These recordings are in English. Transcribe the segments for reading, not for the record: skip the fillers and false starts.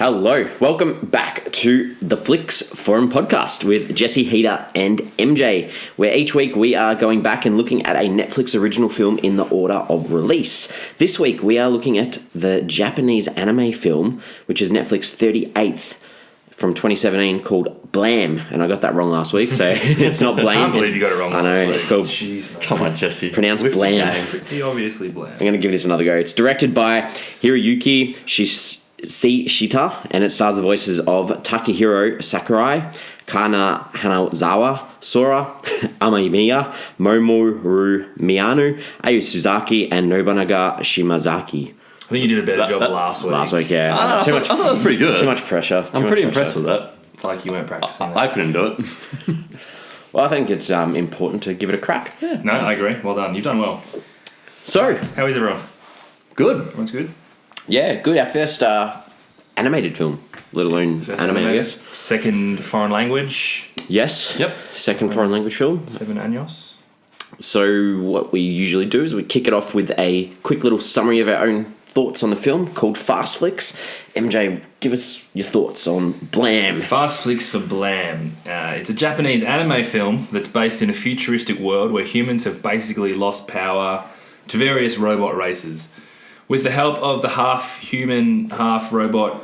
Hello, welcome back to the Flicks Forum podcast with Jesse, Heater and MJ, where each week we are going back and looking at a Netflix original film in the order of release. This week we are looking at the Japanese anime film, which is Netflix 38th from 2017 called Blam, and I got that wrong last week, so it's not Blam. I can't believe you got it wrong last week. It's called, Jeez, come on, Jesse. Pronounced Blam. Pretty obviously Blam. I'm going to give this another go. It's directed by Hiroyuki Shita, and it stars the voices of Takahiro Sakurai, Kana Hanazawa, Sora, Amamiya, Momoru Miyano, Ayu Suzaki, and Nobunaga Shimazaki. I think you did a better job last week. Last week, yeah. I thought that was pretty good. Too much pressure. I'm pretty impressed with that. It's like you weren't practicing. I couldn't do it. Well, I think it's important to give it a crack. Yeah. No, I agree. Well done. You've done well. So, How is everyone? Good. Everyone's good? yeah, good. Our first animated film, let alone First anime, I animated. guess. Second foreign language. Yes. Yep. Second foreign language film. 7 años. So what we usually do is we kick it off with a quick little summary of our own thoughts on the film called Fast Flicks. MJ, give us your thoughts on Blam. Fast Flicks for Blam. It's a Japanese anime film that's based in a futuristic world where humans have basically lost power to various robot races. With the help of the half-human, half-robot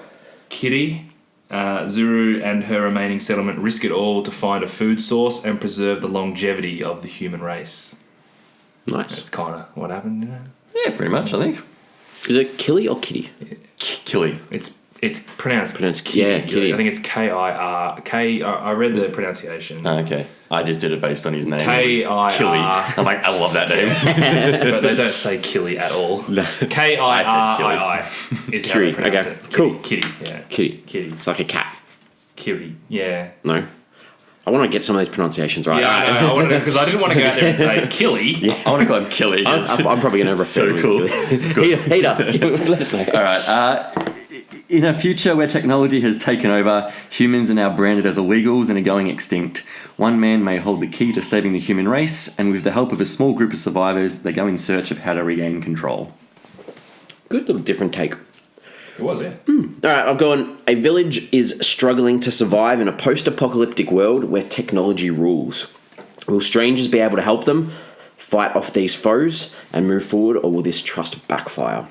Kitty, Zuru and her remaining settlement risk it all to find a food source and preserve the longevity of the human race. Nice. That's kind of what happened, you know? Yeah, pretty much, I think. Is it Killy or Kitty? Killy. It's pronounced Kitty. Yeah, Kitty. I think it's K-I-R. I read the pronunciation. Oh, okay. I just did it based on his name. K-I-R. Killy. I'm like, I love that name. But they don't say Killy at all. K-I-R-I-I is how they Kitty. pronounce Okay. it. Cool. Kitty, yeah. Kitty. Kitty. It's like a cat. Kitty, yeah. No? I want to get some of these pronunciations right. Yeah, I know. I wanted because I didn't want to go out there and say Killy. I want to call him Killy. I'm probably going to refer So to cool. him as Killy. Heater, let us know. All right. In a future where technology has taken over, humans are now branded as illegals and are going extinct. One man may hold the key to saving the human race, and with the help of a small group of survivors, they go in search of how to regain control. Good little different take. It was, yeah. Alright, I've gone. A village is struggling to survive in a post-apocalyptic world where technology rules. Will strangers be able to help them fight off these foes and move forward, or will this trust backfire?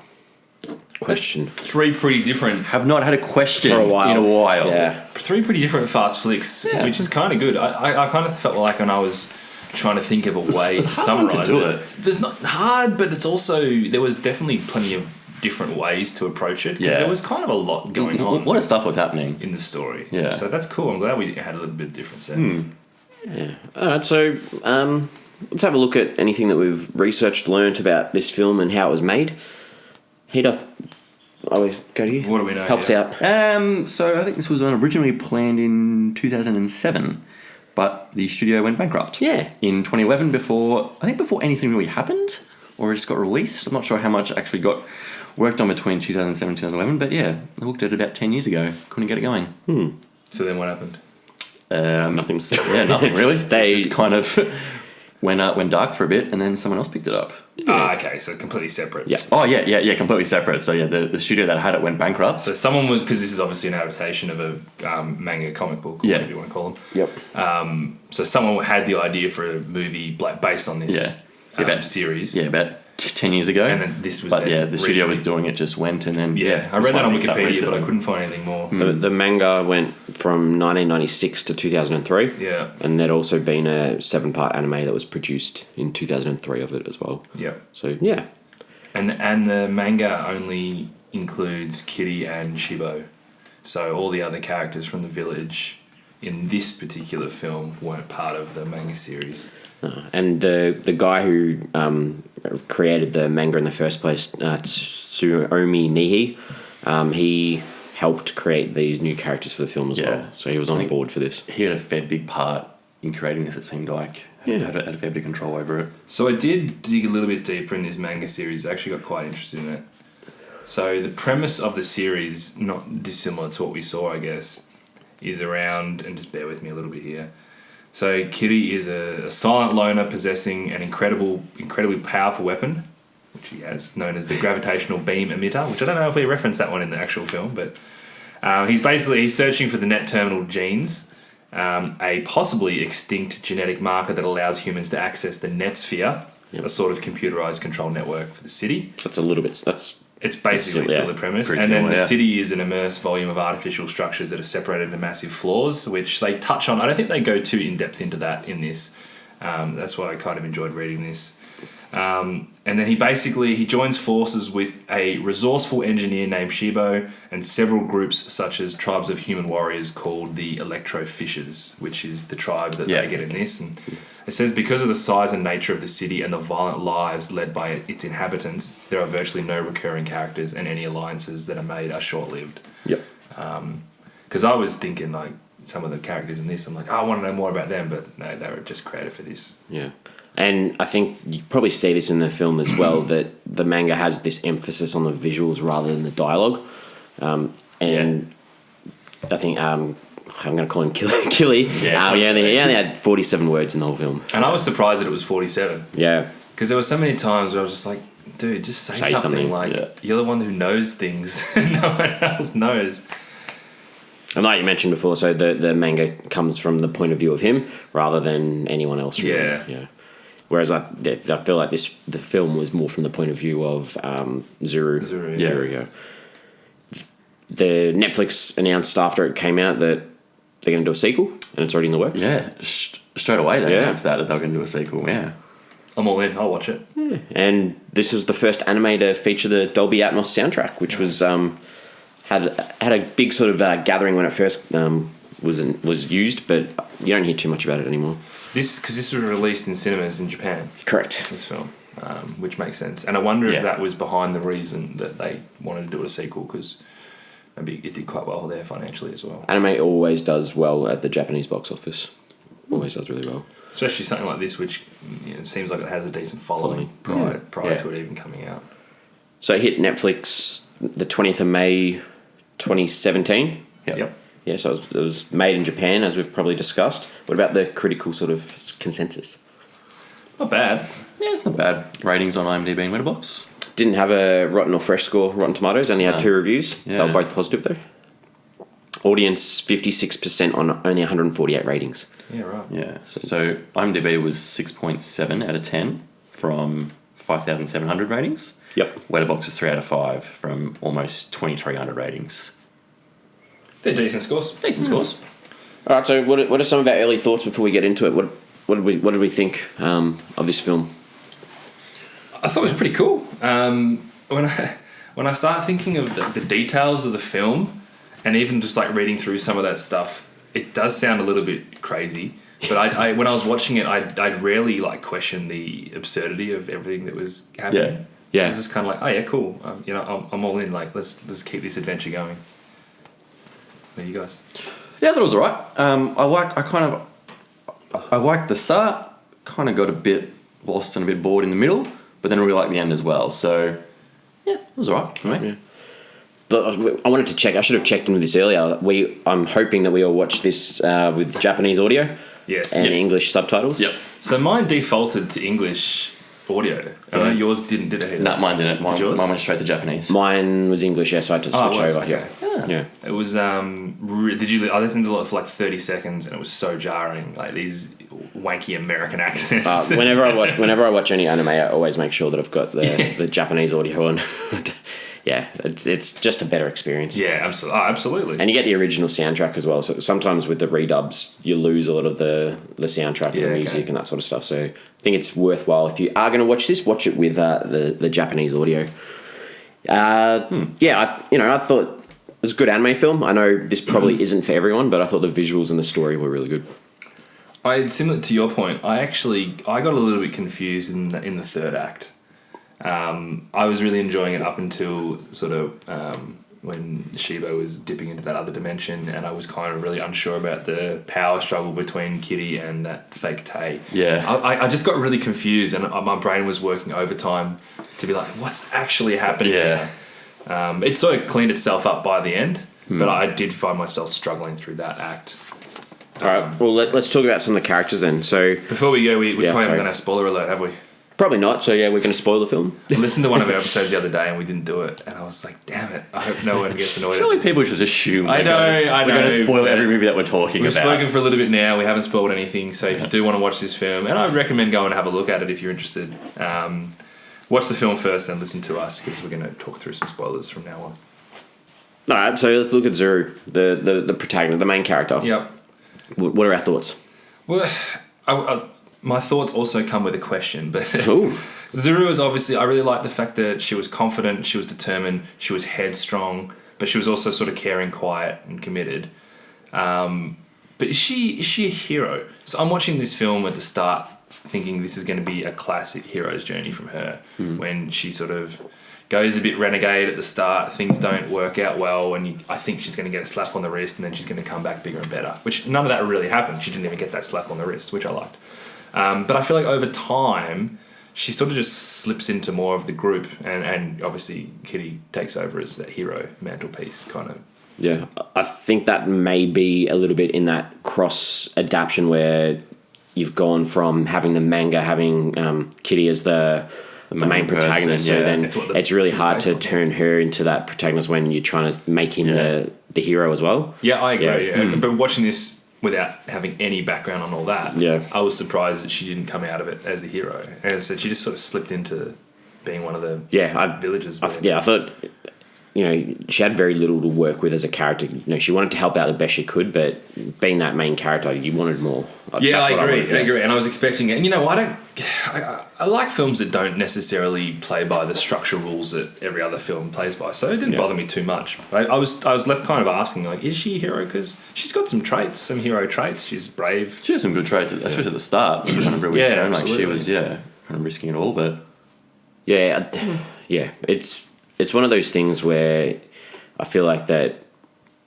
Question. Three pretty different Have not had a question For a while. in a while. Yeah. Three pretty different fast flicks, Yeah. which is kind of good. I kind of felt like when I was trying to think of a way to It's hard to summarize do it. it. There's not hard, but it's also there was definitely plenty of different ways to approach it because Yeah. there was kind of a lot going on What stuff was happening? in the story. Yeah. So that's cool. I'm glad we had a little bit of difference there. Yeah. Alright, so let's have a look at anything that we've researched, learnt about this film and how it was made. Heater, I always go to you. What do we know? Helps Yeah. out. So I think this was originally planned in 2007, but the studio went bankrupt. Yeah. In 2011, before anything really happened, or it just got released. I'm not sure how much actually got worked on between 2007 and 2011, but yeah, I looked at it about 10 years ago. Couldn't get it going. So then what happened? Nothing. Yeah, nothing really. They- just kind of went dark for a bit, and then someone else picked it up. Okay, so completely separate. Yeah. Oh yeah, completely separate. So yeah, the studio that had it went bankrupt. So someone was, because this is obviously an adaptation of a manga comic book, or Yeah. whatever you want to call them. Yep. So someone had the idea for a movie based on this series. Yeah, about 10 years ago. And then this was But then yeah, the studio was recently. doing it, just went, and then Yeah, I this read that one on picked up Wikipedia, but I recently. couldn't find anything more. The manga went from 1996 to 2003. Yeah. And there'd also been a 7-part anime that was produced in 2003 of it as well. Yeah. So, yeah. And the manga only includes Kitty and Shibo. So all the other characters from the village in this particular film weren't part of the manga series. And the guy who created the manga in the first place, Tsuomi Nihi, he helped create these new characters for the film as well. So he was on board for this. He had a fair big part in creating this, it seemed like. Had a fair bit of control over it. So I did dig a little bit deeper in this manga series. I actually got quite interested in it. So the premise of the series, not dissimilar to what we saw, I guess, is around, and just bear with me a little bit here. So Kitty is a silent loner possessing an incredibly powerful weapon, which he has, known as the gravitational beam emitter, which I don't know if we referenced that one in the actual film, but He's searching for the net terminal genes, a possibly extinct genetic marker that allows humans to access the net sphere, a sort of computerized control network for the city. That's a little bit. It's basically still the premise. Pretty And then similar, the yeah. city is an immersed volume of artificial structures that are separated into massive floors, which they touch on. I don't think they go too in-depth into that in this. That's why I kind of enjoyed reading this. And then he joins forces with a resourceful engineer named Shibo and several groups such as tribes of human warriors called the Electrofishers, which is the tribe that they get in this. And it says because of the size and nature of the city and the violent lives led by its inhabitants, there are virtually no recurring characters, and any alliances that are made are short-lived. Yep. Because I was thinking, like, some of the characters in this, I'm like, I want to know more about them, but no, they were just created for this. Yeah. And I think you probably see this in the film as well, that the manga has this emphasis on the visuals rather than the dialogue. And I think I'm going to call him Killy. He only had 47 words in the whole film. And I was surprised that it was 47. Yeah. Because there were so many times where I was just like, dude, just say something. Like, you're the one who knows things and no one else knows. And like you mentioned before, so the manga comes from the point of view of him rather than anyone else. Really. Yeah. Whereas I feel like the film was more from the point of view of Zuru. Yeah. The Netflix announced after it came out that they're going to do a sequel, and it's already in the works. Yeah, straight away they announced that they're going to do a sequel. Yeah, I'm all in. I'll watch it. Yeah. And this was the first anime to feature the Dolby Atmos soundtrack, which was had a big sort of gathering when it first was used, but you don't hear too much about it anymore. This was released in cinemas in Japan. Correct. This film, which makes sense, and I wonder if that was behind the reason that they wanted to do a sequel, because maybe it did quite well there financially as well. Anime always does well at the Japanese box office. Always does really well. Especially something like this, which seems like it has a decent following prior to it even coming out. So it hit Netflix the 20th of May 2017. Yep. Yeah, so it was made in Japan, as we've probably discussed. What about the critical sort of consensus? Not bad. Yeah, it's not bad. Ratings on IMDb and Letterboxd. Didn't have a Rotten or Fresh score. Rotten Tomatoes only had 2 reviews. Yeah. They were both positive, though. Audience 56% on only 148 ratings. Yeah, right. Yeah, so IMDb was 6.7 out of 10 from 5,700 ratings. Yep. Letterboxd was 3 out of 5 from almost 2,300 ratings. They're decent scores. Decent scores. All right, so what are some of our early thoughts before we get into it? What did we think of this film? I thought it was pretty cool. When I started thinking of the details of the film, and even just like reading through some of that stuff, it does sound a little bit crazy. But I when I was watching it, I'd rarely like question the absurdity of everything that was happening. Yeah. It was just kind of like, oh yeah, cool. I'm all in. Like, let's keep this adventure going. What are you guys? Yeah, I thought it was alright. I liked the start. Kind of got a bit lost and a bit bored in the middle, but then I really liked the end as well. So yeah, it was alright for me. Yeah. But I wanted to check. I should have checked into this earlier. I'm hoping that we all watch this with Japanese audio. Yes. And English subtitles. Yep. So mine defaulted to English audio. I know yours didn't, did it? No, mine didn't. Mine yours? went straight to Japanese. Mine was English, so I had to switch it was? over. Okay. Yeah. It was did you? I listened to it for like 30 seconds, and it was so jarring. Like these wanky American accents. Whenever I watch any anime, I always make sure that I've got the Japanese audio on. Yeah, it's just a better experience. Yeah, absolutely. And you get the original soundtrack as well. So sometimes with the redubs, you lose a lot of the soundtrack and the music and that sort of stuff. So I think it's worthwhile if you are going to watch this, watch it with the Japanese audio. Yeah, I thought it was a good anime film. I know this probably isn't for everyone, but I thought the visuals and the story were really good. Similar to your point, I got a little bit confused in the third act. I was really enjoying it up until sort of when Shibo was dipping into that other dimension, and I was kind of really unsure about the power struggle between Kitty and that fake Tay. Yeah. I just got really confused, and my brain was working overtime to be like, what's actually happening? Yeah. It sort of cleaned itself up by the end, but I did find myself struggling through that act. All right, well, let's talk about some of the characters then. So Before we go, we probably haven't sorry. done our spoiler alert, have we? Probably not. So yeah, we're going to spoil the film. I listened to one of our episodes the other day and we didn't do it, and I was like, damn it! I hope no one gets annoyed. Surely at this. people just assume. I know, we're going to spoil but every movie that we're talking We've about. spoken for a little bit now. We haven't spoiled anything. So if you do want to watch this film, and I recommend going and have a look at it if you're interested. Watch the film first, then listen to us because we're going to talk through some spoilers from now on. All right, so let's look at Zuru, the protagonist, the main character. Yep. What are our thoughts? Well, my thoughts also come with a question, but Ooh. Zuru is obviously, I really like the fact that she was confident, she was determined, she was headstrong, but she was also sort of caring, quiet, and committed. But is she a hero? So I'm watching this film at the start thinking this is going to be a classic hero's journey from her, when she sort of goes a bit renegade at the start, things don't work out well, and I think she's going to get a slap on the wrist and then she's going to come back bigger and better, which none of that really happened. She didn't even get that slap on the wrist, which I liked. But I feel like over time, she sort of just slips into more of the group, and obviously Kitty takes over as that hero mantelpiece kind of. Yeah, I think that may be a little bit in that cross adaptation where you've gone from having the manga having Kitty as the main protagonist, person, so then it's really hard to turn her into that protagonist when you're trying to make him the hero as well. Yeah, I agree. Yeah. But watching this without having any background on all that, I was surprised that she didn't come out of it as a hero. As I said, she just sort of slipped into being one of the villagers. I thought, she had very little to work with as a character. She wanted to help out the best she could, but being that main character, you wanted more. Yeah, I agree. And I was expecting it. And I like films that don't necessarily play by the structure rules that every other film plays by. So it didn't bother me too much. I was left kind of asking, like, is she a hero? Because she's got some traits, some hero traits. She's brave. She has some good traits, especially at the start. Kind of really shown, like she was, kind of risking it all. But it's one of those things where I feel like that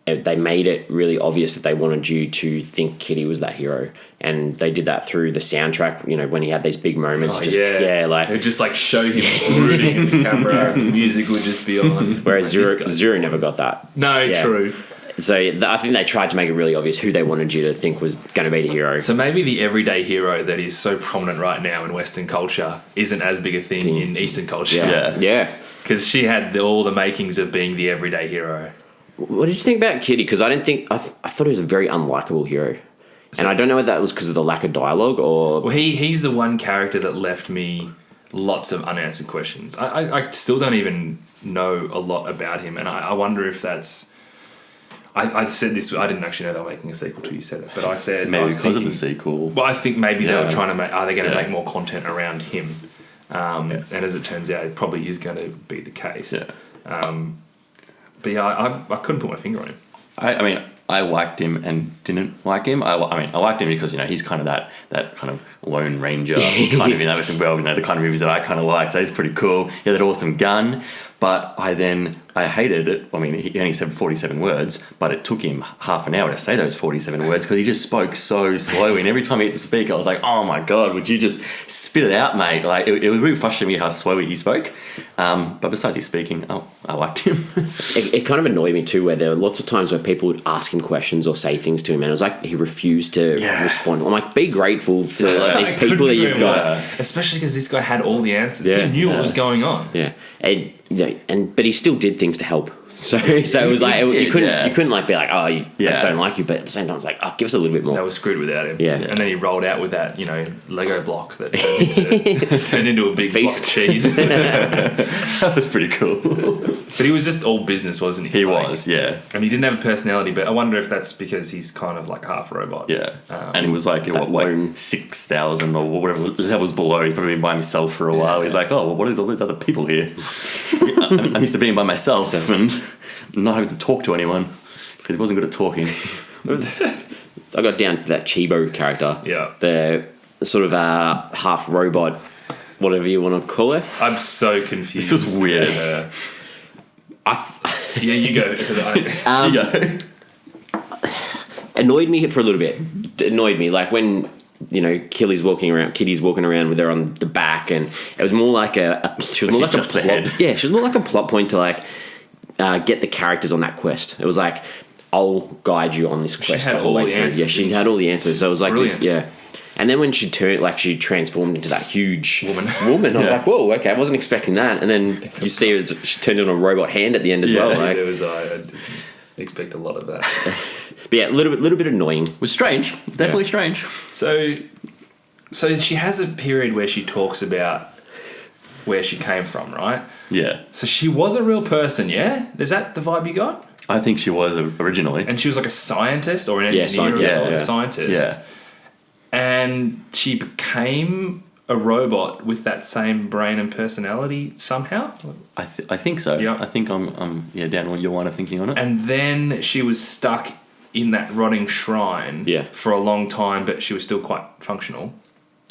they made it really obvious that they wanted you to think Kitty was that hero, and they did that through the soundtrack. When he had these big moments, it would just like show him brooding in the camera, and the music would just be on. Whereas Zuru never got that. No, true. So I think they tried to make it really obvious who they wanted you to think was going to be the hero. So maybe the everyday hero that is so prominent right now in Western culture isn't as big a thing in Eastern culture. Yeah. Because she had all the makings of being the everyday hero. What did you think about Kitty? Because I thought he was a very unlikable hero. And I don't know if that was because of the lack of dialogue or... Well, he's the one character that left me lots of unanswered questions. I still don't even know a lot about him, and I wonder if that's... I said this, I didn't actually know they were making a sequel till you said it, but I said... Maybe because of the sequel. Well, I think maybe they were trying to make... Are they going to make more content around him? And as it turns out, it probably is going to be the case. Yeah. But I couldn't put my finger on him. I mean, I liked him and didn't like him. I liked him because he's kind of that kind of Lone Ranger kind of that was the kind of movies that I kind of like. So he's pretty cool. He had that awesome gun. But I hated it. I mean, he only said 47 words, but it took him half an hour to say those 47 words because he just spoke so slowly. And every time he hit the speaker, I was like, oh my God, would you just spit it out, mate? Like, it was really frustrating me how slowly he spoke. But besides his speaking, I liked him. It kind of annoyed me too, where there were lots of times where people would ask him questions or say things to him, and it was like he refused to respond. I'm like, be grateful for these people that you've got. Especially because this guy had all the answers. Yeah. He knew what was going on. Yeah. But he still did things to help. So it was like you couldn't like be like, oh, I don't like you, but at the same time it's like, oh, give us a little bit more. They were screwed without him. Yeah. And then he rolled out with that, Lego block that turned into a big feast block of cheese. That was pretty cool. But he was just all business, wasn't he? He was, yeah. And he didn't have a personality, but I wonder if that's because he's kind of like half robot. Yeah. And he was like 6,000 or whatever levels below. He's probably been by himself for a while. He's like, oh, well, what is all these other people here? I'm used to being by myself and not having to talk to anyone because he wasn't good at talking. I got down to that Chibo character. Yeah. The sort of half robot, whatever you want to call it. I'm so confused. This was weird. Yeah, you go. You go. Annoyed me for a little bit. Annoyed me. Like when, Kitty's walking around with her on the back, and it was more like she was more like a plot. Yeah, she was more like a plot point to like get the characters on that quest. It was like, I'll guide you on this quest. She had all the answers. Yeah, she had all the answers. So it was like this, And then when she transformed into that huge Woman. I was like, whoa, okay, I wasn't expecting that. And then you see her, she turned into a robot hand at the end as well. Like, There was I didn't expect a lot of that. but yeah, a little bit annoying. It was strange. Definitely strange. So she has a period where she talks about where she came from, right? Yeah. So she was a real person, yeah? Is that the vibe you got? I think she was originally. And she was like a scientist or an Yeah, engineer or yeah. a scientist. Yeah. And she became a robot with that same brain and personality somehow. I think so. Yeah. I think I'm down on your line of thinking on it. And then she was stuck in that rotting shrine Yeah. for a long time, but she was still quite functional.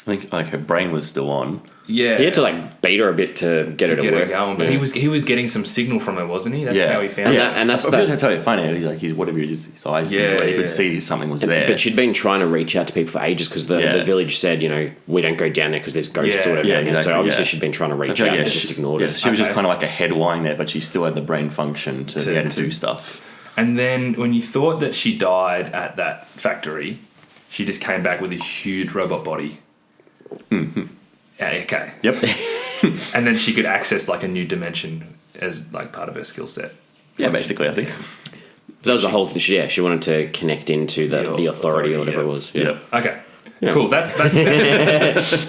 I think like her brain was still on. Yeah. He had to like beat her a bit to get her to get work. her going. But Yeah. he was getting some signal from her, wasn't he? That's Yeah. how he found And it. that- and that's I the- feel that's how it funny. He's whatever his eyes. Yeah, Yeah, you yeah. could see something was there. But she'd been trying to reach out to people for ages because the village said, we don't go down there because there's ghosts Yeah, or whatever. yeah, down there. exactly, So obviously yeah. she'd been trying to So I reach feel out like, and just ignored yeah, it. so she was just Okay. kind of like a head lying there, but she still had the brain function to be able to do stuff. And then when you thought that she died at that factory, she just came back with a huge robot body. Mm-hmm. Yeah, okay. Yep. And then she could access like a new dimension as like part of her skill set. Yeah, basically, I think. That was the whole thing. Yeah, she wanted to connect into the authority or whatever yeah. it was. Yeah. Yep. Okay. Cool. That's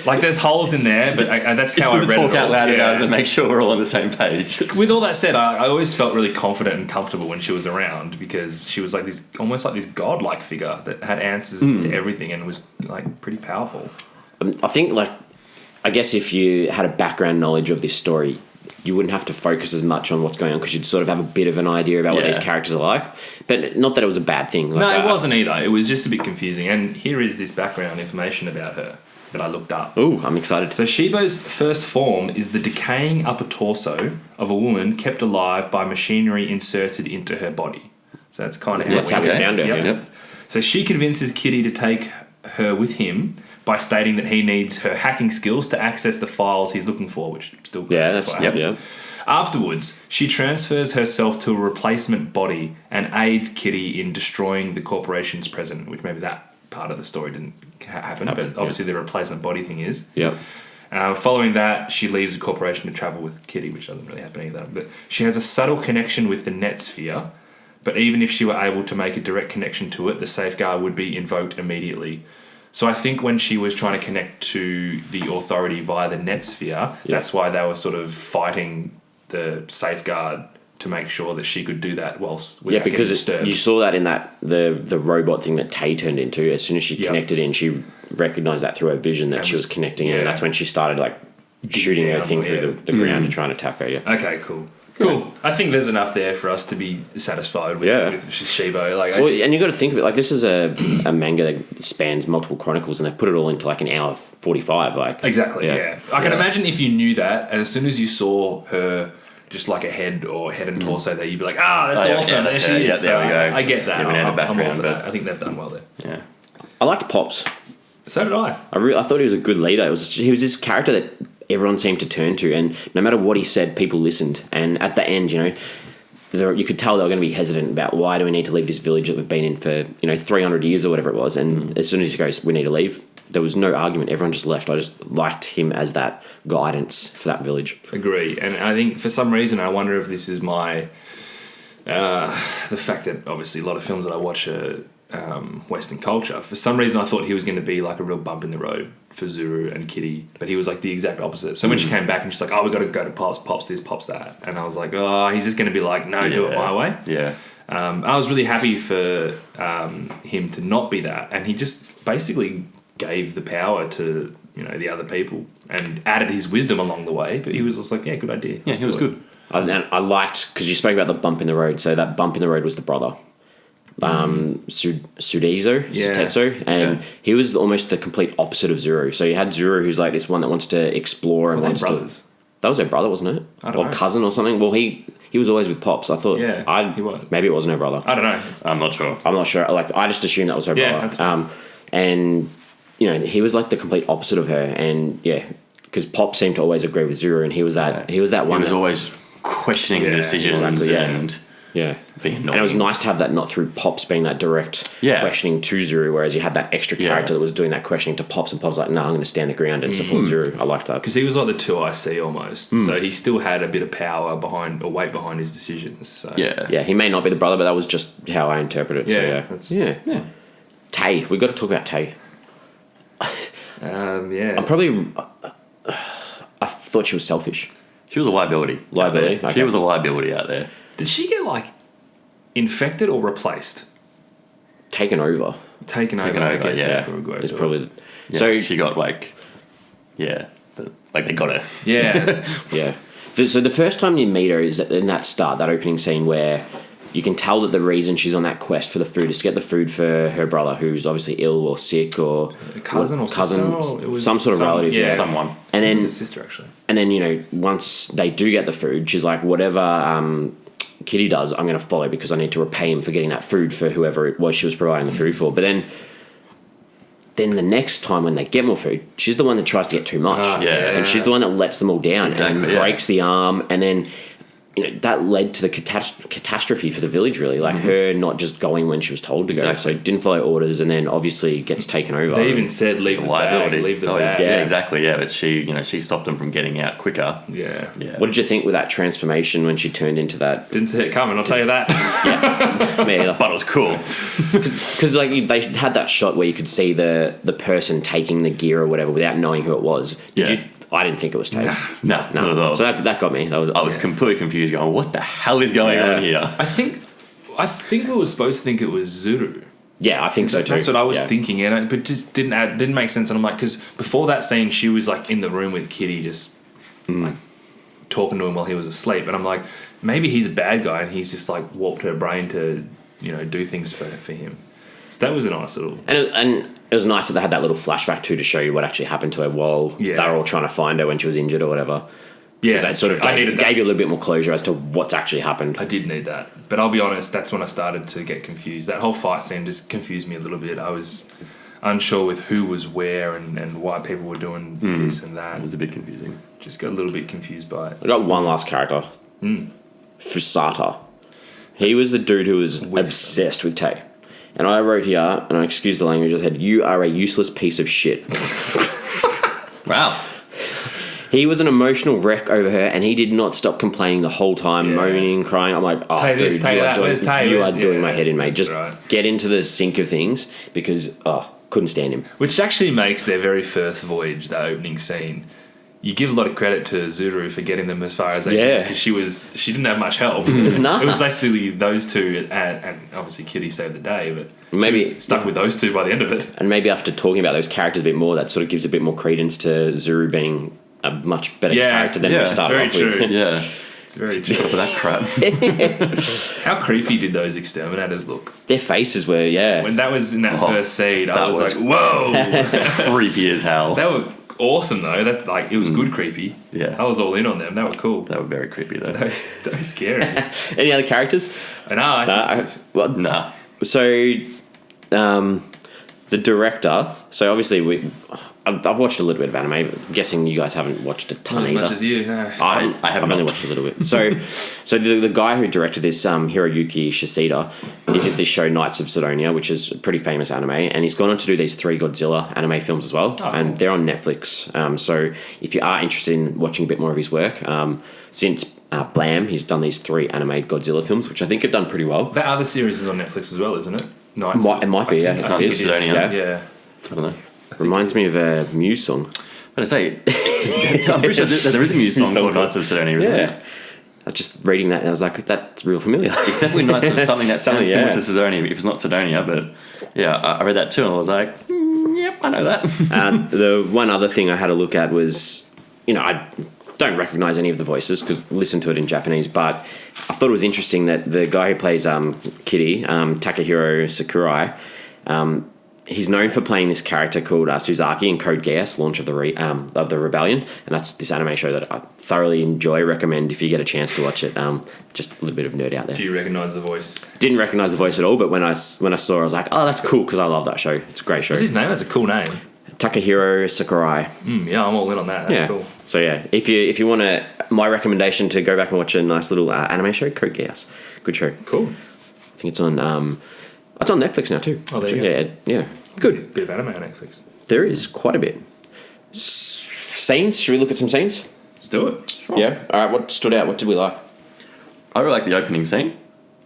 like there's holes in there, but that's It's how I good read to talk it all. out loud Yeah. about it and make sure we're all on the same page. With all that said, I always felt really confident and comfortable when she was around because she was like this, almost like this godlike figure that had answers to everything and was like pretty powerful. I think, I guess if you had a background knowledge of this story, you wouldn't have to focus as much on what's going on because you'd sort of have a bit of an idea about what Yeah. these characters are like. But not that it was a bad thing. No, it wasn't either. It was just a bit confusing. And here is this background information about her that I looked up. Ooh, I'm excited. So Shibo's first form is the decaying upper torso of a woman kept alive by machinery inserted into her body. So that's kind of how, That's how we found her. Yep. Yeah. So she convinces Kitty to take her with him by stating that he needs her hacking skills to access the files he's looking for, which still Yeah, that's what happens. yeah. Afterwards, she transfers herself to a replacement body and aids Kitty in destroying the corporation's president, which maybe that part of the story didn't happen, but obviously the replacement body thing is. Yep. Following that, she leaves the corporation to travel with Kitty, which doesn't really happen either. But she has a subtle connection with the net sphere, but even if she were able to make a direct connection to it, the safeguard would be invoked immediately. So I think when she was trying to connect to the authority via the net sphere, that's why they were sort of fighting the safeguard to make sure that she could do that whilst without Yeah, because getting disturbed. you saw that in the robot thing that Tay turned into. As soon as she connected in, she recognized that through her vision that And she was connecting in. yeah. And that's when she started shooting her down, thing through yeah. the ground to try and attack her. Yeah. Okay, cool. Cool. I think there's enough there for us to be satisfied with, Yeah. with Shibo. Like, Well, and you got to think of it this is a manga that spans multiple chronicles, and they put it all into an hour 45. exactly, Yeah. yeah. I can imagine if you knew that, and as soon as you saw her just like a head and torso there, you'd be like, that's Oh, yeah, awesome. yeah, there that's she it. Yeah, is. there we So go. I get that. Yeah, we know the I'm all background, for but- that. I think they've done well there. Yeah. I liked Pops. So did I. I thought he was a good leader. He was this character that everyone seemed to turn to, and no matter what he said, people listened. And at the end, you could tell they were going to be hesitant about why do we need to leave this village that we've been in for 300 years or whatever it was. And as soon as he goes, we need to leave, there was no argument. Everyone just left. I just liked him as that guidance for that village. Agree. And I think for some reason, I wonder if this is my... the fact that obviously a lot of films that I watch are Western culture. For some reason, I thought he was going to be like a real bump in the road for Zuru and Kitty, but he was like the exact opposite. So when she came back and she's like, we got to go to Pops this, Pops that. And I was like, he's just going to be like, no, do it my way. Yeah. I was really happy for him to not be that. And he just basically gave the power to, the other people and added his wisdom along the way. But he was just like, yeah, good idea. Yeah, he was good. I liked, because you spoke about the bump in the road, so that bump in the road was the brother. Sudezo, Yeah. Tetsu, and Yeah. he was almost the complete opposite of Zuru. So you had Zuru, who's like this one that wants to explore and Well, wants they're to. brothers. That was her brother, wasn't it? I don't know. Cousin or something. Well, he was always with Pops. I thought. Yeah, he was. Maybe it wasn't her brother. I don't know. I'm not sure. I'm not sure. I just assumed that was her Yeah, brother. that's fine. And he was like the complete opposite of her, and yeah, because Pop seemed to always agree with Zuru, and he was that. He was that one. He was always questioning the decisions exactly, yeah. and yeah. being annoying. And it was nice to have that not through Pops being that direct questioning to Zuru, whereas you had that extra character that was doing that questioning to Pops, and Pops like, no, I'm going to stand the ground and support Zuru. I liked that. Because he was like the 2IC almost. So he still had a bit of power behind, or weight behind his decisions. So. Yeah. He may not be the brother, but that was just how I interpret it. Yeah. Tay. We've got to talk about Tay. Yeah. I thought she was selfish. She was a liability. Okay. She was a liability out there. Did she get, like, infected or replaced? Taken over. Taken over, yeah. That's probably good. It's probably... Yeah, So she got, like... Yeah. Like, they got her. Yeah. Yeah. So the first time you meet her is in that opening scene where you can tell that the reason she's on that quest for the food is to get the food for her brother, who's obviously ill or sick or cousin, or it was some sort of relative. Yeah, someone. And then it was a sister, actually. And then once they do get the food, she's like, whatever Kitty does, I'm going to follow because I need to repay him for getting that food for whoever it was she was providing the food for. But then the next time when they get more food, she's the one that tries to get too much. And she's the one that lets them all down and breaks the arm. And then that led to the catastrophe for the village, really. Like her not just going when she was told to go. Exactly. So didn't follow orders and then obviously gets taken over. They even said leave the bag, leave the bag. Yeah, exactly. Yeah, but she stopped them from getting out quicker. Yeah. What did you think with that transformation when she turned into that? Didn't see it coming, I'll tell you that. But it was cool. Because they had that shot where you could see the person taking the gear or whatever without knowing who it was. Did you? I didn't think it was Tay. No, not at all. So that got me. I was completely confused, going, "What the hell is going on here?" I think we were supposed to think it was Zuru. Yeah, I think so too. That's what I was thinking, but just didn't make sense. And I'm like, because before that scene, she was like in the room with Kitty, just like talking to him while he was asleep, and I'm like, maybe he's a bad guy, and he's just like warped her brain to do things for him. So that was a nice little... And it was nice that they had that little flashback too to show you what actually happened to her while they were all trying to find her when she was injured or whatever. Yeah, that sort of gave you a little bit more closure as to what's actually happened. I did need that. But I'll be honest, that's when I started to get confused. That whole fight scene just confused me a little bit. I was unsure with who was where and why people were doing this and that. It was a bit confusing. Just got a little bit confused by it. I got one last character. Fusata. He was the dude who was obsessed with Tay. And I wrote here, and I excuse the language, I said, "You are a useless piece of shit." Wow. He was an emotional wreck over her, and he did not stop complaining the whole time, moaning, crying. I'm like, oh, Tay dude, this, Tay you that, where's Tay? you are doing my head in, mate. Just right. get into the sink of things because, couldn't stand him. Which actually makes their very first voyage, the opening scene. You give a lot of credit to Zuru for getting them as far as they did, because she didn't have much help. Nah. It was basically those two, and obviously Kitty saved the day, but Maybe she was stuck with those two by the end of it. And maybe after talking about those characters a bit more, that sort of gives a bit more credence to Zuru being a much better character than we started off with. Yeah. It's very true. For that crap. How creepy did those exterminators look? Their faces were, When that was in that first scene, I was like, whoa! Creepy as hell. They were awesome though. That it was good creepy. Yeah. I was all in on them. They were cool. They were very creepy though. They were scary. Any other characters? Nah. So, the director. So obviously I've watched a little bit of anime, but I'm guessing you guys haven't watched a ton Not as either. much as you. No. I've only watched a little bit. So the guy who directed this, Hiroyuki Shishida, he did this show Knights of Sidonia, which is a pretty famous anime, and he's gone on to do these 3 Godzilla anime films as well, and they're on Netflix. So if you are interested in watching a bit more of his work, since Blam, he's done these 3 anime Godzilla films, which I think have done pretty well. That other series is on Netflix as well, isn't it? Knights. It might be, yeah. I think it is. Sidonia. Yeah. I don't know. Reminds me of a Muse song. But I say, I'm pretty sure there is a Muse song called Knights of Sidonia, isn't there? I was just reading that and I was like, that's real familiar. It's definitely Knights of something that sounds similar to Sidonia, if it's not Sidonia, but yeah, I read that too and I was like, yep, I know that. The one other thing I had a look at was, I don't recognise any of the voices because listen to it in Japanese, but I thought it was interesting that the guy who plays Kitty, Takahiro Sakurai, he's known for playing this character called Suzaki in Code Geass, launch of the Rebellion, and that's this anime show that I thoroughly enjoy. Recommend if you get a chance to watch it. Just a little bit of nerd out there. Do you recognise the voice? Didn't recognise the voice at all, but when I saw it, I was like, oh, that's cool because I love that show. It's a great show. What's his name? That's a cool name. Takahiro Sakurai. Yeah, I'm all in on that. That's cool. So yeah, if you want my recommendation to go back and watch a nice little anime show, Code Geass. Good show. Cool. think it's on Netflix now too. Oh, there you go. Yeah. Good. Bit of anime on Netflix. There is quite a bit. Scenes? Should we look at some scenes? Let's do it. Yeah. All right. What stood out? What did we like? I really like the opening scene,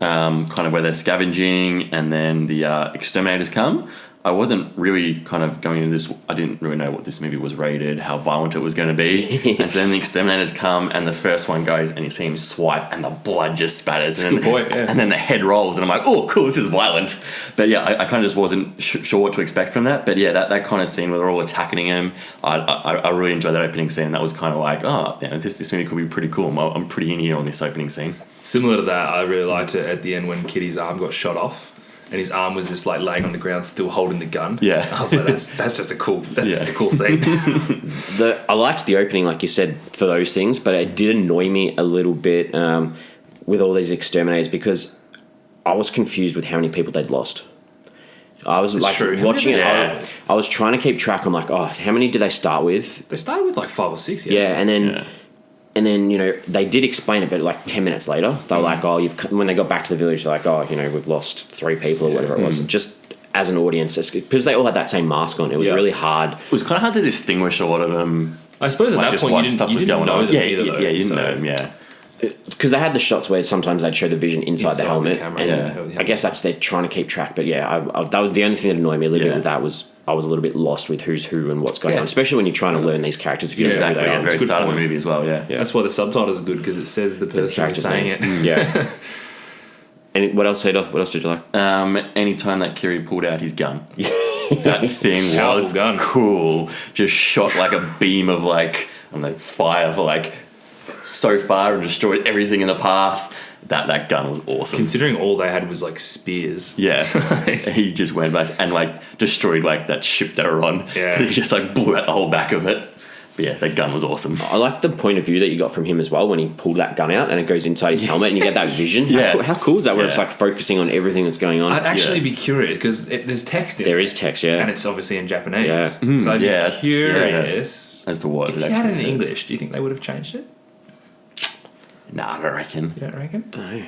kind of where they're scavenging and then the exterminators come. I wasn't really kind of going into this. I didn't really know what this movie was rated, how violent it was going to be. And so then the exterminators come, and the first one goes, and you see him swipe, and the blood just spatters. And, good point, yeah. And then the head rolls, and I'm like, oh, cool, this is violent. But yeah, I kind of just wasn't sure what to expect from that. But yeah, that kind of scene where they're all attacking him, I really enjoyed that opening scene. That was kind of like, oh, yeah, this movie could be pretty cool. I'm pretty in here on this opening scene. Similar to that, I really liked it at the end when Kitty's arm got shot off. And his arm was just like laying on the ground, still holding the gun. Yeah, I was like, that's just a cool scene. I liked the opening, like you said, for those things, but it did annoy me a little bit with all these exterminators because I was confused with how many people they'd lost. I was watching it. Yeah. I was trying to keep track. I'm like, oh, how many did they start with? They started with like 5 or 6. Yeah, and then. And then, they did explain it, but like 10 minutes later, they were like, oh, when they got back to the village, they're like, oh, we've lost 3 people or whatever it was. Just as an audience, because they all had that same mask on, it was really hard. It was kind of hard to distinguish a lot of them. I suppose at that point you didn't know them either, though. Yeah, you didn't know them, yeah. Because they had the shots where sometimes they'd show the vision inside the helmet. camera, and I guess they're trying to keep track. But yeah, that was the only thing that annoyed me a little bit with that was I was a little bit lost with who's who and what's going on, especially when you're trying to learn these characters. If you don't know who they are. At the very start of the movie as well, yeah. That's why the subtitles are good, because it says the person who's saying it. Yeah. And what else, Heater? What else did you like? Anytime that Kiri pulled out his gun. That thing was gun. Cool. Just shot like a beam of fire for so far and destroyed everything in the path. That gun was awesome. Considering all they had was like spears. Yeah. He just went back and destroyed that ship they were on. Yeah. He just blew out the whole back of it. But yeah, that gun was awesome. I like the point of view that you got from him as well when he pulled that gun out and it goes inside his helmet and you get that vision. Yeah. How cool is that where it's focusing on everything that's going on? I'd actually be curious because there's text in it. There is text, yeah. And it's obviously in Japanese. Yeah. So I'd be curious. As to what if it had it in English, do you think they would have changed it? Nah, I don't reckon. You don't reckon? No.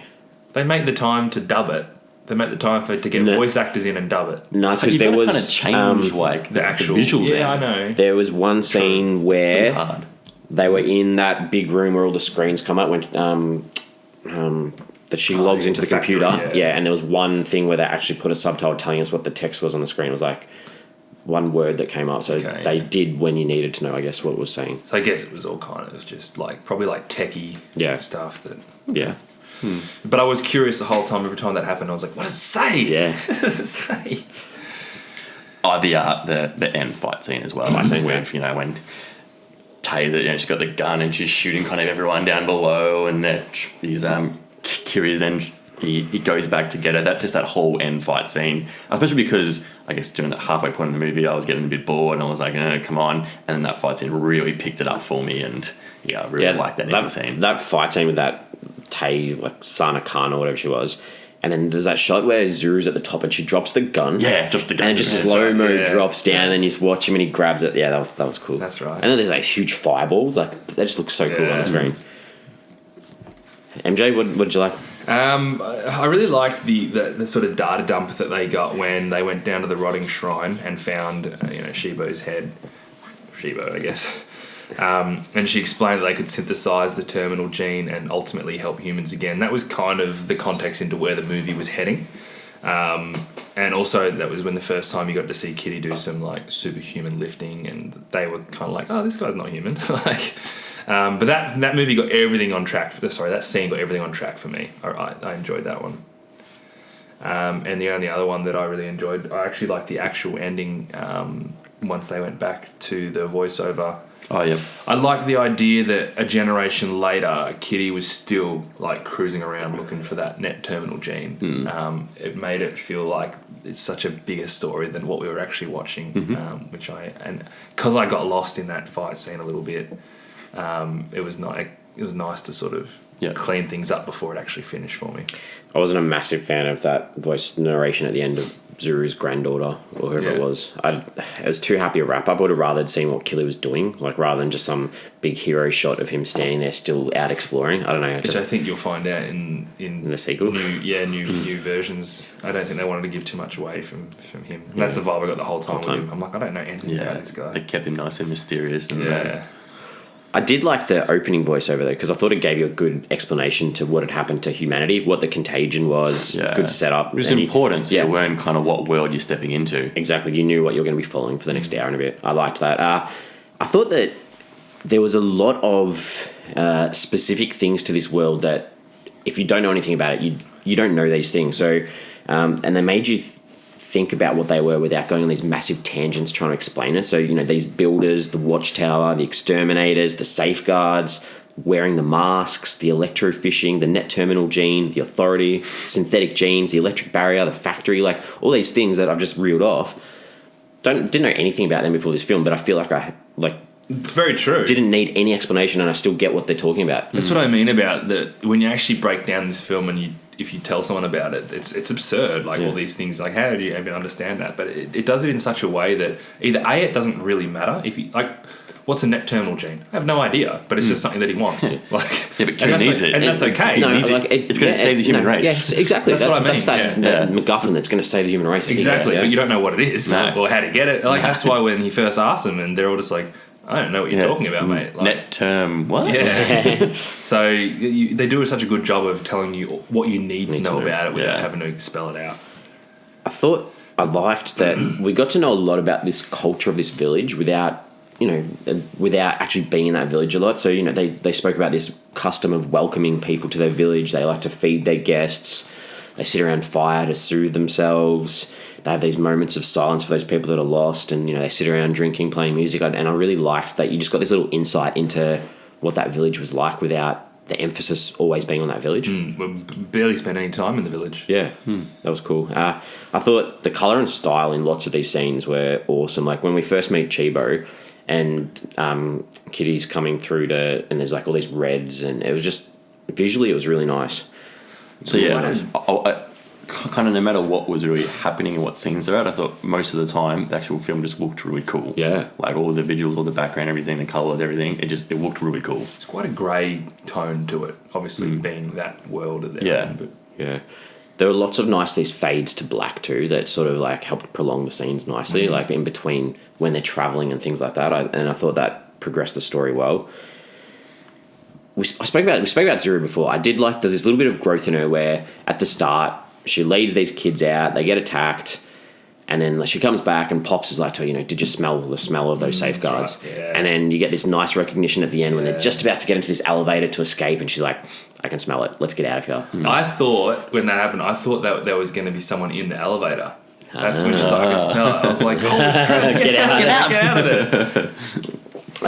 They make the time to dub it. They make the time to get voice actors in and dub it. No, because there was kind of change the actual visuals. Yeah, I know. There was one scene where they were in that big room where all the screens come up when that she logs into the factory, computer. Yeah, and there was one thing where they actually put a subtitle telling us what the text was on the screen. It was like one word that came up. So they did when you needed to know, I guess, what it was saying. So I guess it was all kind of just probably techie stuff that. Yeah. But I was curious the whole time. Every time that happened, I was like, "What does it say? Yeah, what does it say?" Oh, the end fight scene as well. With when Taser, she's got the gun and she's shooting kind of everyone down below, and he's Kiri then he goes back to get her. That whole end fight scene, especially because I guess during that halfway point in the movie, I was getting a bit bored, and I was like, come on. And then that fight scene really picked it up for me, and I really liked that end scene. That fight scene with that Sana Khan or whatever she was, and then there's that shot where Zuru's at the top and she drops the gun. Yeah, drops the gun. And it just slow-mo drops down, and then you just watch him and he grabs it. Yeah, that was cool. That's right. And then there's huge fireballs. They just look so cool on the screen. MJ, what did you like? I really liked the sort of data dump that they got when they went down to the rotting shrine and found Shibo's head. Shibo, I guess. And she explained that they could synthesize the terminal gene and ultimately help humans again. That was kind of the context into where the movie was heading. And also that was when the first time you got to see Kitty do some superhuman lifting, and they were kind of like, oh, this guy's not human. But that movie got everything on track. That scene got everything on track for me. I enjoyed that one. And the only other one that I really enjoyed, I actually liked the actual ending once they went back to the voiceover. Oh, yep. I liked the idea that a generation later, Kitty was still cruising around looking for that net terminal gene. It made it feel like it's such a bigger story than what we were actually watching, because I got lost in that fight scene a little bit. It was nice to sort of clean things up before it actually finished for me. I wasn't a massive fan of that voice narration at the end of Zuru's granddaughter or whoever it Yeah. was. It was too happy a wrap up. I would have rather seen what Killy was doing, like rather than just some big hero shot of him standing there still out exploring. I don't know. Which I think you'll find out in the sequel. New versions. I don't think they wanted to give too much away from him. And that's the vibe I got the whole time with him. I'm like, I don't know anything about this guy. They kept him nice and mysterious. And Yeah. I did like the opening voiceover though, because I thought it gave you a good explanation to what had happened to humanity, what the contagion was, good setup. It was and important, so yeah. you learn kind of what world you're stepping into. Exactly, you knew what you were going to be following for the next hour and a bit. I liked that. I thought that there was a lot of specific things to this world that if you don't know anything about it, you don't know these things. So, and they made you think about what they were without going on these massive tangents trying to explain it. So, these builders, the watchtower, the exterminators, the safeguards, wearing the masks, the electrofishing, the net terminal gene, the authority, synthetic genes, the electric barrier, the factory, like all these things that I've just reeled off. Didn't know anything about them before this film, but I feel like It's very true. didn't need any explanation and I still get what they're talking about. That's what I mean about that. When you actually break down this film and if you tell someone about it, it's absurd. Like all these things, like how did you even understand that? But it does it in such a way that either A, it doesn't really matter if you like. What's a net terminal gene? I have no idea, but it's just something that he wants. Like, Yeah, but Q needs it. and that's okay. No, needs it. like It's going to save the human race. Yes, exactly. That's what I mean, That's that MacGuffin that's going to save the human race. Exactly, Yeah. but you don't know what it is No. or how to get it. Like that's why when he first asked them, and they're all just like, "I don't know what you're talking about, mate." Like, Net term, what? Yeah. So they do such a good job of telling you what you need to know about it without having to spell it out. I thought I liked that we got to know a lot about this culture of this village without actually being in that village a lot. So, they spoke about this custom of welcoming people to their village. They like to feed their guests. They sit around fire to soothe themselves. They have these moments of silence for those people that are lost, and they sit around drinking, playing music. And I really liked that you just got this little insight into what that village was like without the emphasis always being on that village. We barely spent any time in the village. Yeah, that was cool. I thought the colour and style in lots of these scenes were awesome. Like when we first meet Chibo and Kitty's coming through and there's like all these reds, and it was just visually it was really nice. So I kind of no matter what was really happening and what scenes they're at, I thought most of the time the actual film just looked really cool. Yeah. Like all the visuals, all the background, everything, the colours, everything, it looked really cool. It's quite a grey tone to it, obviously being that world that they're Yeah. in. But Yeah. There were lots of these fades to black too that sort of like helped prolong the scenes nicely, like in between when they're traveling and things like that. I thought that progressed the story well. We spoke about Zuru before. I did like there's this little bit of growth in her where at the start she leads these kids out, they get attacked, and then she comes back and Pops is like to her, did you smell the smell of those safeguards? right, yeah. And then you get this nice recognition at the end when they're just about to get into this elevator to escape, and she's like, I can smell it. Let's get out of here. I thought when that happened, I thought that there was going to be someone in the elevator. That's when she's like, I can smell it. I was like, holy crap, Get out of there. get out of there.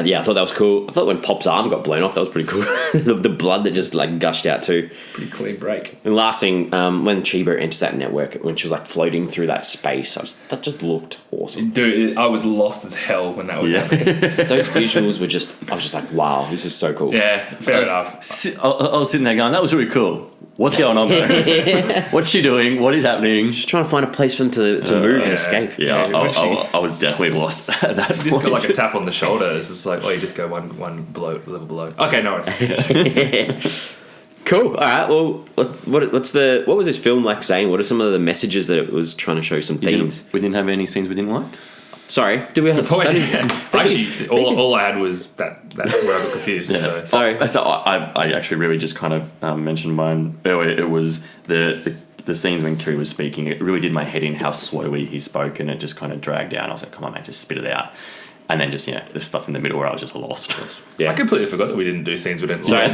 Yeah, I thought that was cool. I thought when Pop's arm got blown off, that was pretty cool. the blood that just like gushed out too. Pretty clean break. And last thing, when Chibo enters that network, when she was like floating through that space, that just looked awesome. Dude, I was lost as hell when that was happening. Those visuals were I was just like, wow, this is so cool. Yeah, fair enough. I was sitting there going, that was really cool. What's going on there? What's she doing? What is happening? Just trying to find a place for them to move and escape. Yeah, Yeah, I was definitely lost at that You just point. got like a tap on the shoulder. It's just like, you just go one level below. Okay, no worries. Cool. All right. Well, what was this film like saying? What are some of the messages that it was trying to show? Some themes. We didn't have any scenes we didn't like. Sorry. Did we have Point. that Actually, all I had was that where I got confused. So. Sorry. So I actually really just kind of mentioned mine earlier. It was the scenes when Kiri was speaking. It really did my head in how slowly he spoke, and it just kind of dragged down. I was like, come on, mate, just spit it out. And then just, the stuff in the middle where I was just lost. Yeah. I completely forgot that we didn't do scenes we didn't Sorry, like.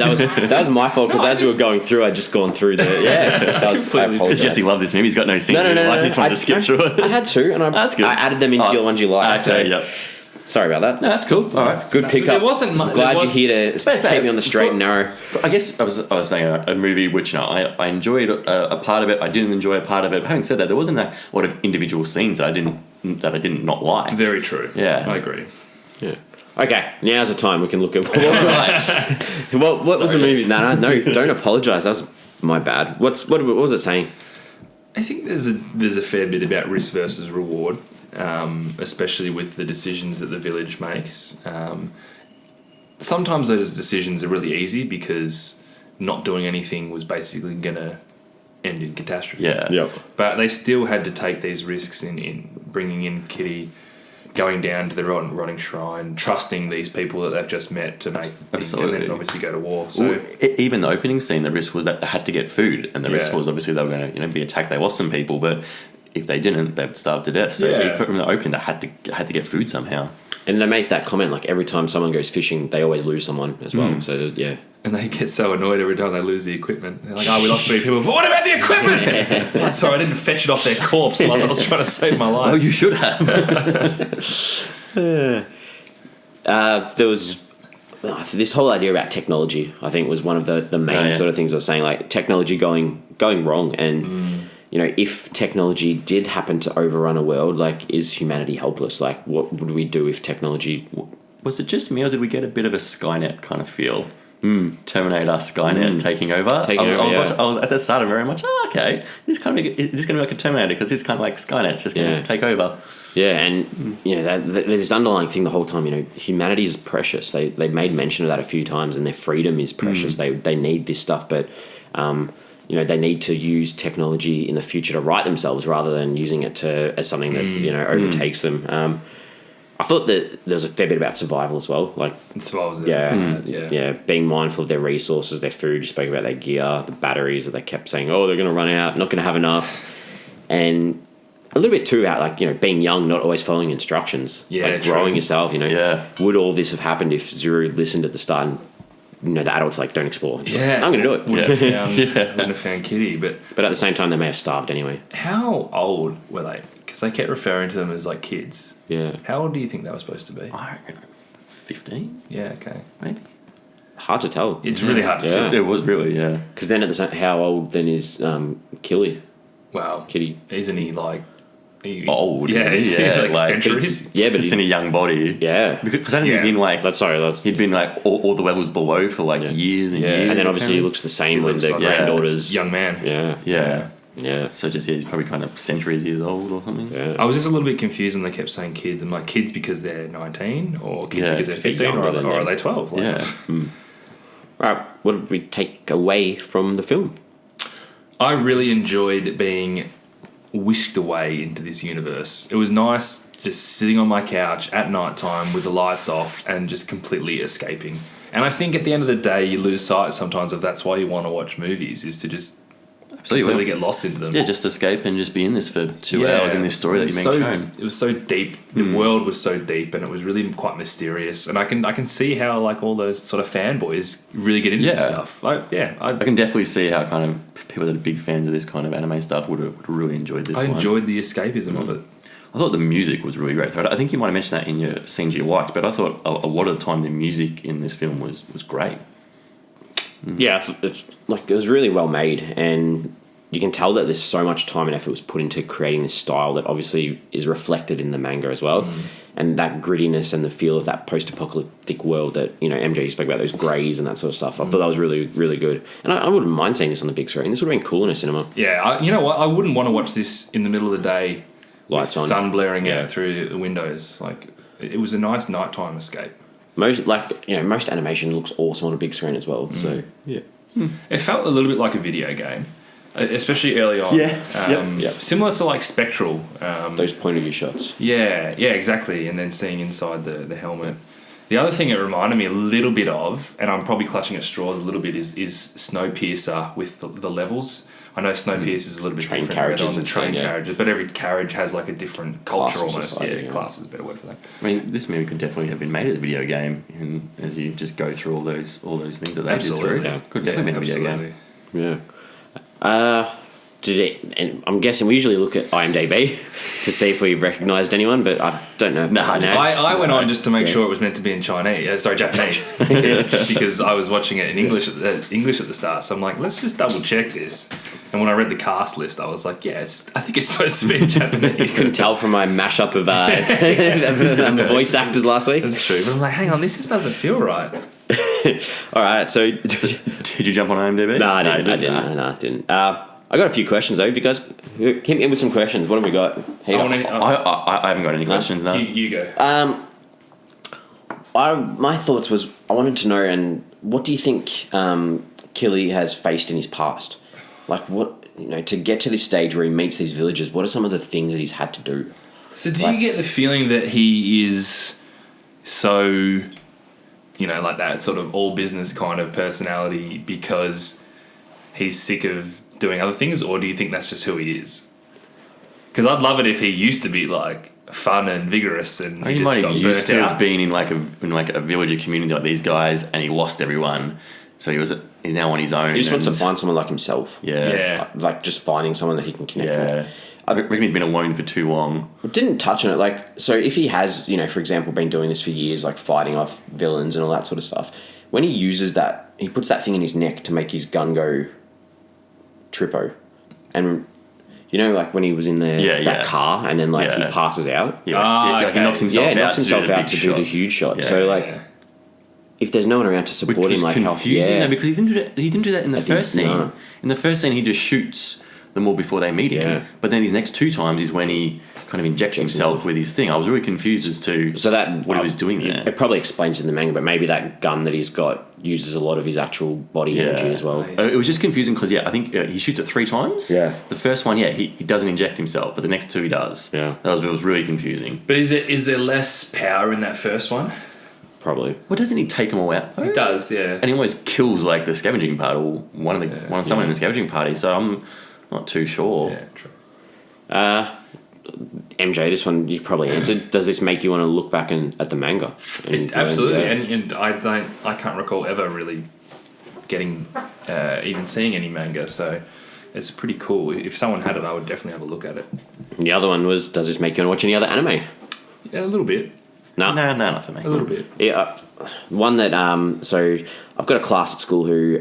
that was my fault because No, as we were going through, I'd just gone through the That was Completely- I apologize. Jesse loved this movie. He's got no scenes. No. Like this one to skip through it. I had to, and That's good. I added them into your ones you liked. Okay, so yep. Sorry about that. No, that's cool. All right. Good pickup. there wasn't much- Glad there you're was- here to keep me on the straight and narrow. I guess I was saying a movie which I enjoyed a part of it. I didn't enjoy a part of it. But having said that, there wasn't a lot of individual scenes that I did not like. Very true. Yeah. I agree. Yeah. Okay, now's the time we can look at what was the movie? No, don't apologise. That was my bad. What was it saying? I think there's a fair bit about risk versus reward, especially with the decisions that the village makes. Sometimes those decisions are really easy because not doing anything was basically going to end in catastrophe. Yeah. Yep. But they still had to take these risks in bringing in Kitty, going down to the rotting shrine, trusting these people that they've just met to make things, and Absolutely. then obviously go to war. So Well, even the opening scene, the risk was that they had to get food, and the risk Yeah. was obviously they were going to be attacked. They lost some people, but if they didn't, they'd starve to death. So Yeah. from the opening, they had to get food somehow. And they make that comment like every time someone goes fishing, they always lose someone as well. So yeah, and they get so annoyed every time they lose the equipment. They're like, "Oh, we lost 3 people." But what about the equipment? Oh, sorry, I didn't fetch it off their corpse while I was trying to save my life. Oh, you should have. there was this whole idea about technology. I think was one of the main sort of things I was saying, like technology going wrong, and you know, if technology did happen to overrun a world, like, is humanity helpless? Like, what would we do if technology? Was it just me, or did we get a bit of a Skynet kind of feel? Terminator, Skynet taking over. I was at the start of very much. Oh, okay. This kind of is this going to be like a Terminator because it's kind of like Skynet, just going to take over. Yeah, and you know, there's this underlying thing the whole time. You know, humanity is precious. They made mention of that a few times, and their freedom is precious. They need this stuff, but you know, they need to use technology in the future to right themselves rather than using it as something that you know overtakes them. I thought that there was a fair bit about survival as well. Like, being mindful of their resources, their food. You spoke about their gear, the batteries that they kept saying, oh, they're going to run out, not going to have enough, and a little bit too about, like, you know, being young, not always following instructions. Yeah, like true. growing yourself. You know, Yeah. would all this have happened if Zuru listened at the start? And, you know, the adults like, don't explore. It's like, I'm going to do it. Wouldn't have found Kitty. But But at the same time, they may have starved anyway. how old were they? Because they kept referring to them as like kids. Yeah, How old do you think they were supposed to be? I reckon 15, Yeah, okay. maybe. hard to tell. It's really hard to Yeah. tell. It was really, yeah. Because then at the same, how old then is Killy? Wow. Kitty? Isn't he like Old. Yeah, he's like like centuries. Yeah, but just in a young body. yeah. Because I think Yeah. he'd been like That's he'd been like all the levels below for like years and Yeah. years. and then obviously he apparently. looks the same when looks the like granddaughter's young man. Yeah, Yeah. yeah, So just he's probably kind of centuries years old or something. yeah. I was just a little bit confused when they kept saying kids. I'm like, kids because they're 19 or kids Yeah, because they're they're 15 younger or than are them. they 12? Like, Yeah. All right, what did we take away from the film? I really enjoyed being whisked away into this universe. It was nice just sitting on my couch at night time with the lights off and just completely escaping. And I think at the end of the day, you lose sight sometimes of that's why you want to watch movies, is to just Absolutely. completely get lost into them. Yeah, just escape and just be in this for 2 hours in this story that you're being shown. It was so deep. The world was so deep, and it was really quite mysterious. And I can see how like all those sort of fanboys really get into this Yeah. stuff. I can definitely see how kind of people that are big fans of this kind of anime stuff would have really enjoyed this I one. enjoyed the escapism of it. I thought the music was really great. I think you might have mentioned that in your scenes you liked, but I thought a lot of the time the music in this film was great. Yeah, it's like it was really well made, and you can tell that there's so much time and effort was put into creating this style that obviously is reflected in the manga as well. And that grittiness and the feel of that post-apocalyptic world that, you know, MJ spoke about, those greys and that sort of stuff. I thought that was really, really good. And I wouldn't mind seeing this on the big screen. This would have been cool in a cinema. Yeah, you know what? I wouldn't want to watch this in the middle of the day, Lights with on. sun blaring Yeah. out through the windows. Like, it was a nice nighttime escape. Most animation looks awesome on a big screen as well. So yeah, It felt a little bit like a video game, especially early on. Yeah. Yep. Similar to like Spectral. those point of view shots. Yeah, exactly. And then seeing inside the helmet. The other thing it reminded me a little bit of, and I'm probably clutching at straws a little bit, is Snowpiercer with the levels. I know Snowpiercer is a little bit Train different carriages on the and train stuff, yeah. carriages, but every carriage has like a different culture Class of almost. society, yeah. Class is a better word for that. I mean, this movie could definitely have been made as a video game, and as you just go through all those things that they did through. Yeah. Could definitely been a video game. Yeah. Did it? And I'm guessing we usually look at IMDb to see if we recognised anyone, but I don't know. If I went on just to make sure it was meant to be in Chinese. Japanese, because I was watching it in English at the start. So I'm like, let's just double check this. And when I read the cast list, I was like, yeah, I think it's supposed to be in Japanese. couldn't tell from my mashup of voice actors last week. That's true. But I'm like, hang on, this just doesn't feel right. All right, so Did you jump on IMDb? no, I didn't. I didn't. I got a few questions though. If you guys hit me in with some questions, what have we got? I haven't got any questions now. You go. My thoughts was I wanted to know, and what do you think Killy has faced in his past? Like what, to get to this stage where he meets these villagers, what are some of the things that he's had to do? So do you get the feeling that he is so, like that sort of all business kind of personality because he's sick of doing other things, or do you think that's just who he is? Because I'd love it if he used to be like fun and vigorous, and He just might got have used burnt to out. have been in a villager community like these guys, and he lost everyone. So he's now on his own. He just wants to and- find someone like himself. Yeah. Like just finding someone that he can connect with. Yeah. I reckon he's been alone for too long. It didn't touch on it. Like, so if he has, for example, been doing this for years, like fighting off villains and all that sort of stuff, when he uses that, he puts that thing in his neck to make his gun go trippo. And, like when he was in that car and then like he passes out. Yeah. He knocks himself out. Knocks himself out to to do the huge shot. Yeah. So like, Yeah. if there's no one around to support him, like confusing though, because he didn't do that in the first scene. no. In the first scene, he just shoots them all before they meet him. Yeah. But then his next two times is when he kind of injects himself with his thing. I was really confused as to what he was doing there. It probably explains in the manga, but maybe that gun that he's got uses a lot of his actual body energy as well. It was just confusing because I think he shoots it 3 times. Yeah. The first one, he doesn't inject himself, but the next 2 he does. Yeah. It was really confusing. But is there less power in that first one? Probably. Well, doesn't he take them all out? It does, yeah. And he almost kills like the scavenging party, or someone in the scavenging party. So I'm not too sure. Yeah, true. MJ, this one you probably answered. Does this make you want to look back at the manga? Absolutely, and I can't recall ever really getting even seeing any manga, so it's pretty cool. If someone had it, I would definitely have a look at it. The other one was, does this make you want to watch any other anime? Yeah, a little bit. No, not for me. A little bit. Yeah, one that so I've got a class at school who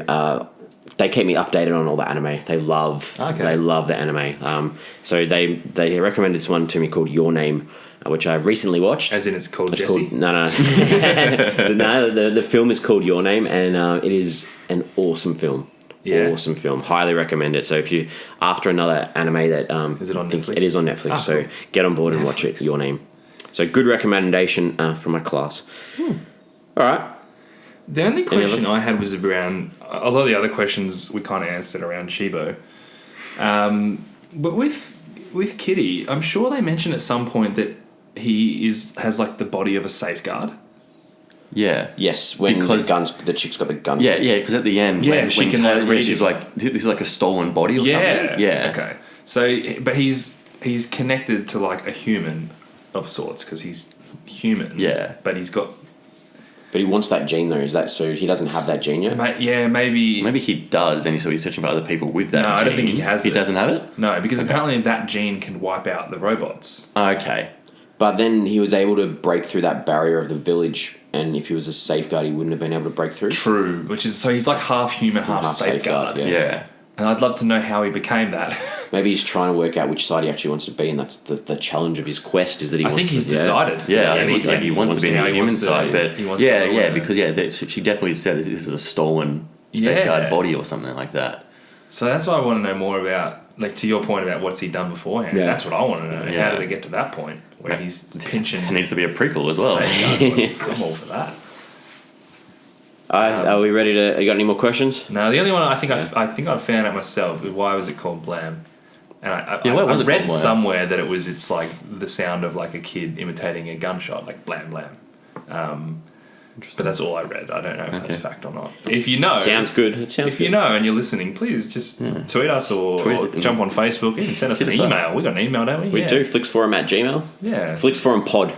they keep me updated on all the anime. They love the anime. So they recommended this one to me called Your Name, which I recently watched. As in, it's called It's Jesse. called, no. The film is called Your Name, and it is an awesome film. Yeah. Awesome film. Highly recommend it. So if you after another anime that Is it on Netflix? It is on Netflix. So Cool. get on board and watch it. Your Name. So good recommendation from my class. All right. The only question other- I had was around, although the other questions we kind of answered around Shibo. But with Kitty, I'm sure they mentioned at some point that he has like the body of a safeguard. Yeah. Yes, when Because- the chick's got the gun. Yeah, because at the end, Yeah, when she can, Taylor, like, read she's it. like, this is like a stolen body or something. Yeah. Okay. So, but he's connected to like a human of sorts because he's human. Yeah. But he's got. But he wants that gene though. Is that so? He doesn't have that gene yet. Maybe. Maybe he does, and so he's searching for other people with that No, gene. I don't think he has He it. doesn't have it? No, because apparently that gene can wipe out the robots. Okay. But then he was able to break through that barrier of the village, and if he was a safeguard, he wouldn't have been able to break through. True. Which is so he's like half human, half safeguard. Yeah. Yeah. And I'd love to know how he became that. Maybe he's trying to work out which side he actually wants to be, and that's the challenge of his quest is that he I wants think he's to, decided. Yeah, And he wants to be in how the he human wants to- side, but he wants to go with it. because she definitely said this is a stolen safeguard body or something like that. So that's why I want to know more about, like, to your point about what's he done beforehand. Yeah. That's what I want to know. Yeah. How did they get to that point where he's pinching? It needs to be a prequel as well. safeguard bodies? I'm all for that. Are we ready to? You got any more questions? No, the only one I think I found out myself is why was it called Blam? And I what was it read called, Blam? somewhere that it's like the sound of like a kid imitating a gunshot, like blam blam. But that's all I read. I don't know if that's fact or not. If you know, Sounds good. It sounds if good. you know and you're listening, please just tweet us or jump on Facebook and send us an Hit us up. email. We got an email, don't we? We do. Flixforum@gmail. Yeah. Flixforum pod.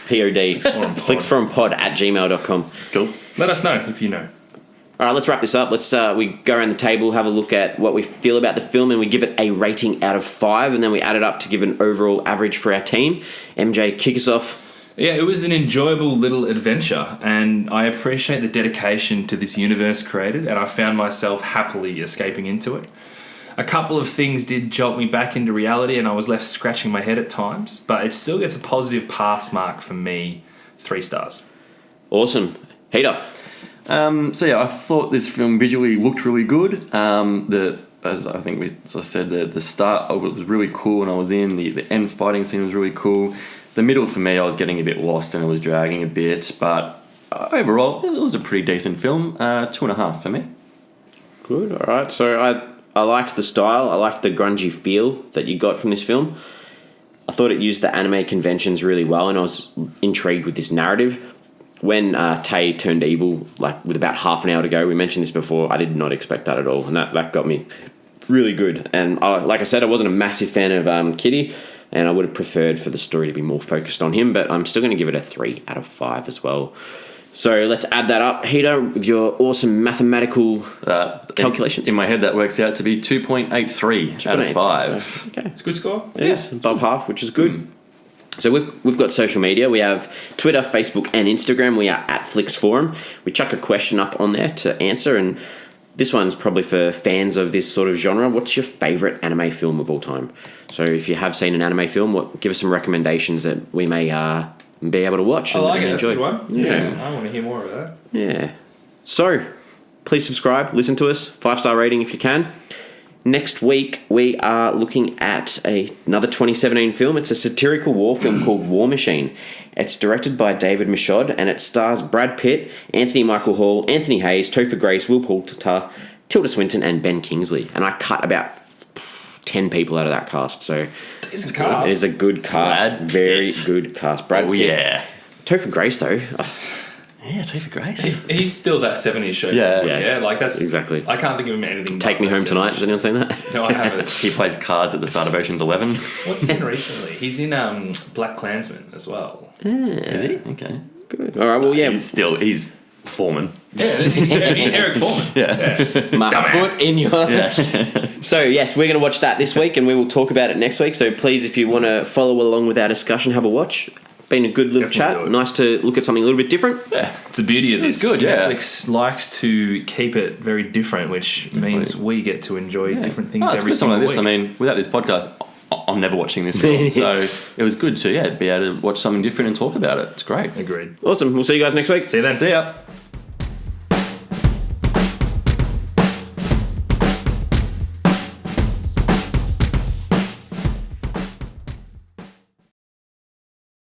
POD. Flixforumpod @gmail.com. Cool. Let us know if you know. All right, let's wrap this up. Let's we go around the table, have a look at what we feel about the film, and we give it a rating out of 5, and then we add it up to give an overall average for our team. MJ, kick us off. Yeah, it was an enjoyable little adventure, and I appreciate the dedication to this universe created, and I found myself happily escaping into it. A couple of things did jolt me back into reality, and I was left scratching my head at times, but it still gets a positive pass mark from me, 3 stars. Awesome. Heater. I thought this film visually looked really good. I as I think we sort of said, the start was really cool and I was in. The end fighting scene was really cool. The middle, for me, I was getting a bit lost and it was dragging a bit. But overall, it was a pretty decent film. 2.5 for me. Good. All right. So I liked the style. I liked the grungy feel that you got from this film. I thought it used the anime conventions really well, and I was intrigued with this narrative. When Tay turned evil, like with about half an hour to go, we mentioned this before, I did not expect that at all, and that got me really good. And like I said, I wasn't a massive fan of Kitty, and I would have preferred for the story to be more focused on him, but I'm still going to give it a 3 out of 5 as well. So let's add that up, Heater, with your awesome mathematical calculations. In my head, that works out to be 2.83 out of 5. Okay. It's a good score. It is above half, which is good. So we've got social media. We have Twitter, Facebook, and Instagram. We are at Flix Forum. We chuck a question up on there to answer, and this one's probably for fans of this sort of genre. What's your favourite anime film of all time? So if you have seen an anime film, give us some recommendations that we may be able to watch I like it. enjoy. That's a good one. Yeah, I want to hear more of that. Yeah. So please subscribe, listen to us, 5-star rating if you can. Next week, we are looking at another 2017 film. It's a satirical war film called War Machine. It's directed by David Michaud, and it stars Brad Pitt, Anthony Michael Hall, Anthony Hayes, Topher Grace, Will Poulter, Tilda Swinton, and Ben Kingsley. And I cut about 10 people out of that cast, so It's a cast. it is a good cast. Brad Very Pitt. good cast. Brad Pitt. Yeah. Topher Grace, though. Yeah, Topher Grace. He's still that 70s show. Yeah. Like that's Exactly. I can't think of him anything. Take but Me that Home 70s. Tonight. Has anyone seen that? No, I haven't. He plays cards at the start of Ocean's 11. What's he in recently? He's in Black Klansman as well. Is he? Okay. Good. All right, well, yeah. He's Foreman. Yeah, he's Eric Foreman. Yeah. My foot in your... Yeah. So, yes, we're going to watch that this week, and we will talk about it next week. So, please, if you want to follow along with our discussion, have a watch. Been a good little Definitely do chat. it. Nice to look at something a little bit different. It's the beauty of this. good, yeah. Netflix likes to keep it very different, which means we get to enjoy different things It's every good something single like this. week. I mean, without this podcast, I'm never watching this film. So it was good to be able to watch something different and talk about it. It's great. Agreed. Awesome. We'll see you guys next week. See you then. See ya.